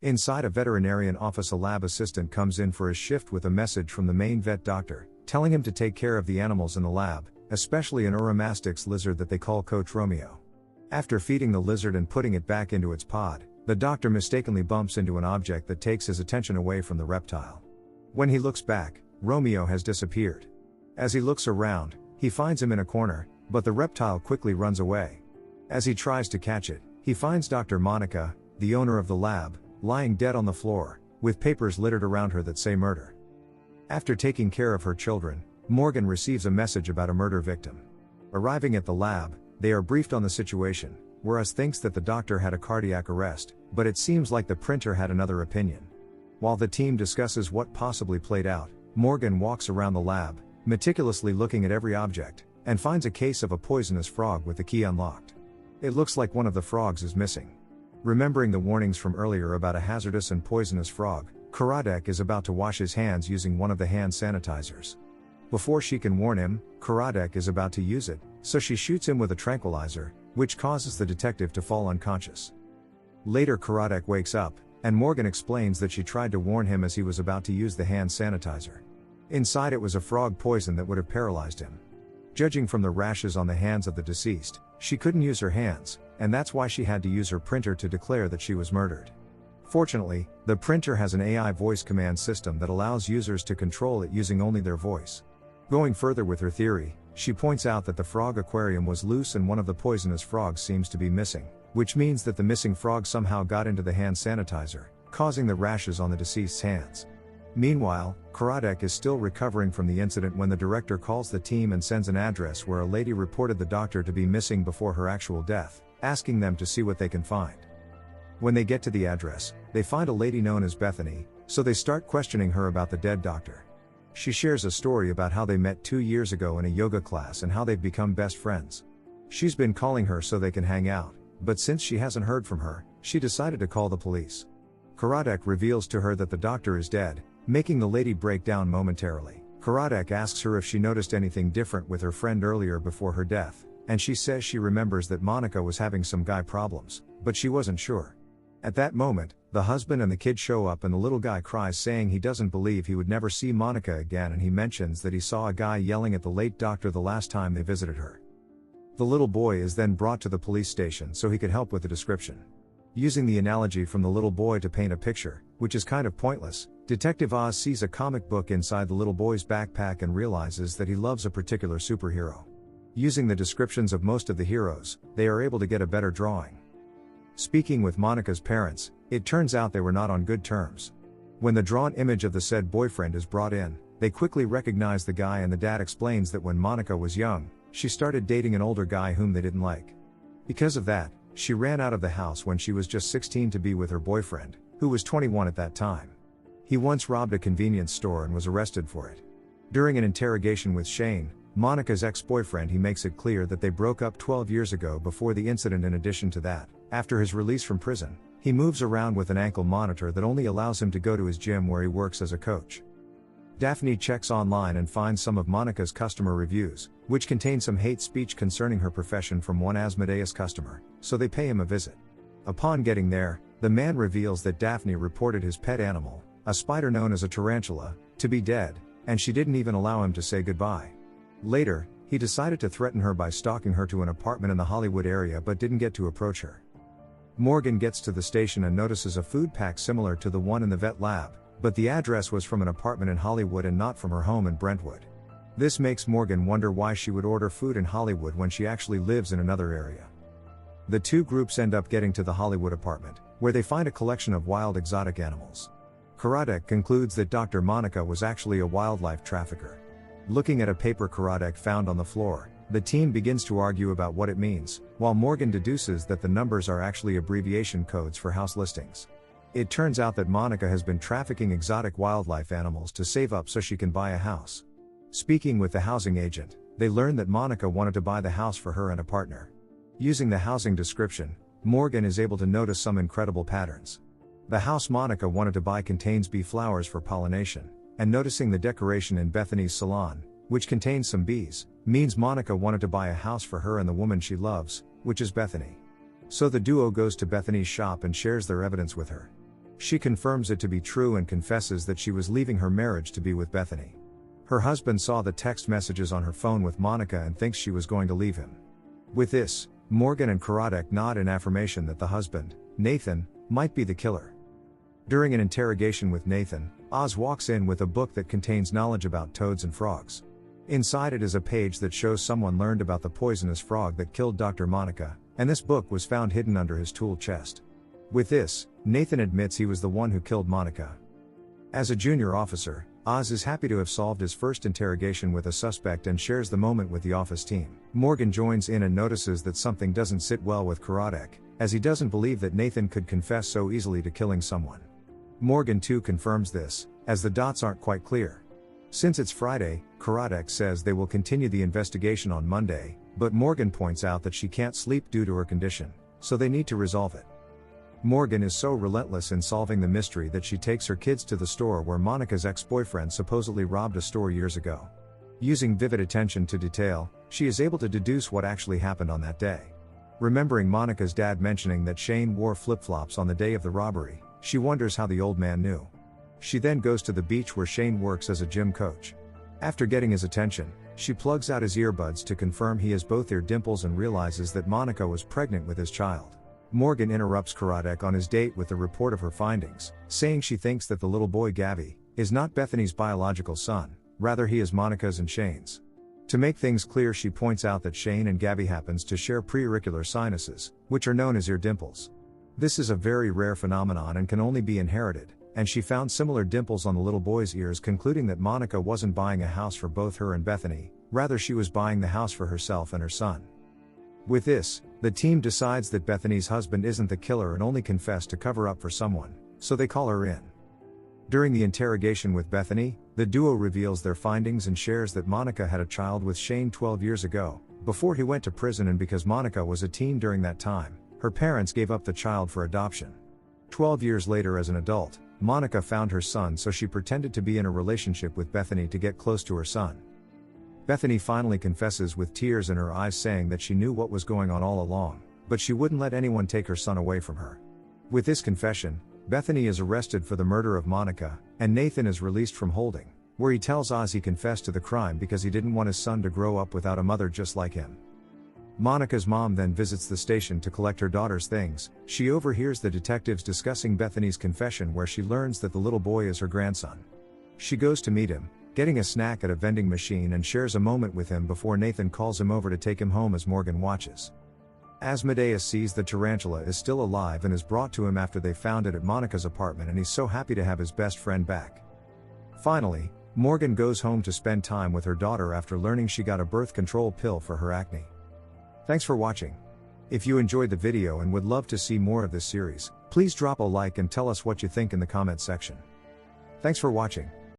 Inside a veterinarian office, a lab assistant comes in for his shift with a message from the main vet doctor, telling him to take care of the animals in the lab, especially an Uromastyx lizard that they call Coach Romeo. After feeding the lizard and putting it back into its pod, the doctor mistakenly bumps into an object that takes his attention away from the reptile. When he looks back, Romeo has disappeared. As he looks around, he finds him in a corner, but the reptile quickly runs away. As he tries to catch it, he finds Dr. Monica, the owner of the lab, lying dead on the floor, with papers littered around her that say murder. After taking care of her children, Morgan receives a message about a murder victim. Arriving at the lab, they are briefed on the situation, whereas thinks that the doctor had a cardiac arrest, but it seems like the printer had another opinion. While the team discusses what possibly played out, Morgan walks around the lab, meticulously looking at every object, and finds a case of a poisonous frog with the key unlocked. It looks like one of the frogs is missing. Remembering the warnings from earlier about a hazardous and poisonous frog, Karadec is about to wash his hands using one of the hand sanitizers. Before she can warn him, Karadec is about to use it, so she shoots him with a tranquilizer, which causes the detective to fall unconscious. Later, Karadec wakes up, and Morgan explains that she tried to warn him as he was about to use the hand sanitizer. Inside it was a frog poison that would have paralyzed him. Judging from the rashes on the hands of the deceased, she couldn't use her hands, and that's why she had to use her printer to declare that she was murdered. Fortunately, the printer has an AI voice command system that allows users to control it using only their voice. Going further with her theory, she points out that the frog aquarium was loose and one of the poisonous frogs seems to be missing, which means that the missing frog somehow got into the hand sanitizer, causing the rashes on the deceased's hands. Meanwhile, Karadec is still recovering from the incident when the director calls the team and sends an address where a lady reported the doctor to be missing before her actual death, asking them to see what they can find. When they get to the address, they find a lady known as Bethany, so they start questioning her about the dead doctor. She shares a story about how they met 2 years ago in a yoga class and how they've become best friends. She's been calling her so they can hang out, but since she hasn't heard from her, she decided to call the police. Karadec reveals to her that the doctor is dead, making the lady break down momentarily. Karadec asks her if she noticed anything different with her friend earlier before her death, and she says she remembers that Monica was having some guy problems, but she wasn't sure. At that moment, the husband and the kid show up and the little guy cries, saying he doesn't believe he would never see Monica again, and he mentions that he saw a guy yelling at the late doctor the last time they visited her. The little boy is then brought to the police station so he could help with the description. Using the analogy from the little boy to paint a picture, which is kind of pointless, Detective Oz sees a comic book inside the little boy's backpack and realizes that he loves a particular superhero. Using the descriptions of most of the heroes, they are able to get a better drawing. Speaking with Monica's parents, it turns out they were not on good terms. When the drawn image of the said boyfriend is brought in, they quickly recognize the guy, and the dad explains that when Monica was young, she started dating an older guy whom they didn't like. Because of that, she ran out of the house when she was just 16 to be with her boyfriend, who was 21 at that time. He once robbed a convenience store and was arrested for it. During an interrogation with Shane, Monica's ex-boyfriend, he makes it clear that they broke up 12 years ago before the incident. In addition to that, after his release from prison, he moves around with an ankle monitor that only allows him to go to his gym where he works as a coach. Daphne checks online and finds some of Monica's customer reviews, which contain some hate speech concerning her profession from one Asmodeus customer, so they pay him a visit. Upon getting there, the man reveals that Daphne reported his pet animal, a spider known as a tarantula, to be dead, and she didn't even allow him to say goodbye. Later, he decided to threaten her by stalking her to an apartment in the Hollywood area but didn't get to approach her. Morgan gets to the station and notices a food pack similar to the one in the vet lab, but the address was from an apartment in Hollywood and not from her home in Brentwood. This makes Morgan wonder why she would order food in Hollywood when she actually lives in another area. The two groups end up getting to the Hollywood apartment, where they find a collection of wild exotic animals. Karadec concludes that Dr. Monica was actually a wildlife trafficker. Looking at a paper Karadec found on the floor, the team begins to argue about what it means, while Morgan deduces that the numbers are actually abbreviation codes for house listings. It turns out that Monica has been trafficking exotic wildlife animals to save up so she can buy a house. Speaking with the housing agent, they learn that Monica wanted to buy the house for her and a partner. Using the housing description, Morgan is able to notice some incredible patterns. The house Monica wanted to buy contains bee flowers for pollination, and noticing the decoration in Bethany's salon, which contains some bees, means Monica wanted to buy a house for her and the woman she loves, which is Bethany. So the duo goes to Bethany's shop and shares their evidence with her. She confirms it to be true and confesses that she was leaving her marriage to be with Bethany. Her husband saw the text messages on her phone with Monica and thinks she was going to leave him. With this, Morgan and Karadec nod in affirmation that the husband, Nathan, might be the killer. During an interrogation with Nathan, Oz walks in with a book that contains knowledge about toads and frogs. Inside it is a page that shows someone learned about the poisonous frog that killed Dr. Monica, and this book was found hidden under his tool chest. With this, Nathan admits he was the one who killed Monica. As a junior officer, Oz is happy to have solved his first interrogation with a suspect and shares the moment with the office team. Morgan joins in and notices that something doesn't sit well with Karadec, as he doesn't believe that Nathan could confess so easily to killing someone. Morgan too confirms this, as the dots aren't quite clear. Since it's Friday, Karadec says they will continue the investigation on Monday, but Morgan points out that she can't sleep due to her condition, so they need to resolve it. Morgan is so relentless in solving the mystery that she takes her kids to the store where Monica's ex-boyfriend supposedly robbed a store years ago. Using vivid attention to detail, she is able to deduce what actually happened on that day. Remembering Monica's dad mentioning that Shane wore flip-flops on the day of the robbery, she wonders how the old man knew. She then goes to the beach where Shane works as a gym coach. After getting his attention, she plugs out his earbuds to confirm he has both ear dimples and realizes that Monica was pregnant with his child. Morgan interrupts Karadec on his date with the report of her findings, saying she thinks that the little boy Gabby is not Bethany's biological son, rather he is Monica's and Shane's. To make things clear, she points out that Shane and Gabby happens to share preauricular sinuses, which are known as ear dimples. This is a very rare phenomenon and can only be inherited, and she found similar dimples on the little boy's ears, concluding that Monica wasn't buying a house for both her and Bethany, rather she was buying the house for herself and her son. With this, the team decides that Bethany's husband isn't the killer and only confessed to cover up for someone, so they call her in. During the interrogation with Bethany, the duo reveals their findings and shares that Monica had a child with Shane 12 years ago, before he went to prison, and because Monica was a teen during that time, her parents gave up the child for adoption. 12 years later, as an adult, Monica found her son, so she pretended to be in a relationship with Bethany to get close to her son. Bethany finally confesses with tears in her eyes, saying that she knew what was going on all along, but she wouldn't let anyone take her son away from her. With this confession, Bethany is arrested for the murder of Monica, and Nathan is released from holding, where he tells Oz he confessed to the crime because he didn't want his son to grow up without a mother just like him. Monica's mom then visits the station to collect her daughter's things. She overhears the detectives discussing Bethany's confession, where she learns that the little boy is her grandson. She goes to meet him, getting a snack at a vending machine, and shares a moment with him before Nathan calls him over to take him home as Morgan watches. Asmodeus sees the tarantula is still alive and is brought to him after they found it at Monica's apartment, and he's so happy to have his best friend back. Finally, Morgan goes home to spend time with her daughter after learning she got a birth control pill for her acne. Thanks for watching. If you enjoyed the video and would love to see more of this series, please drop a like and tell us what you think in the comments section. Thanks for watching.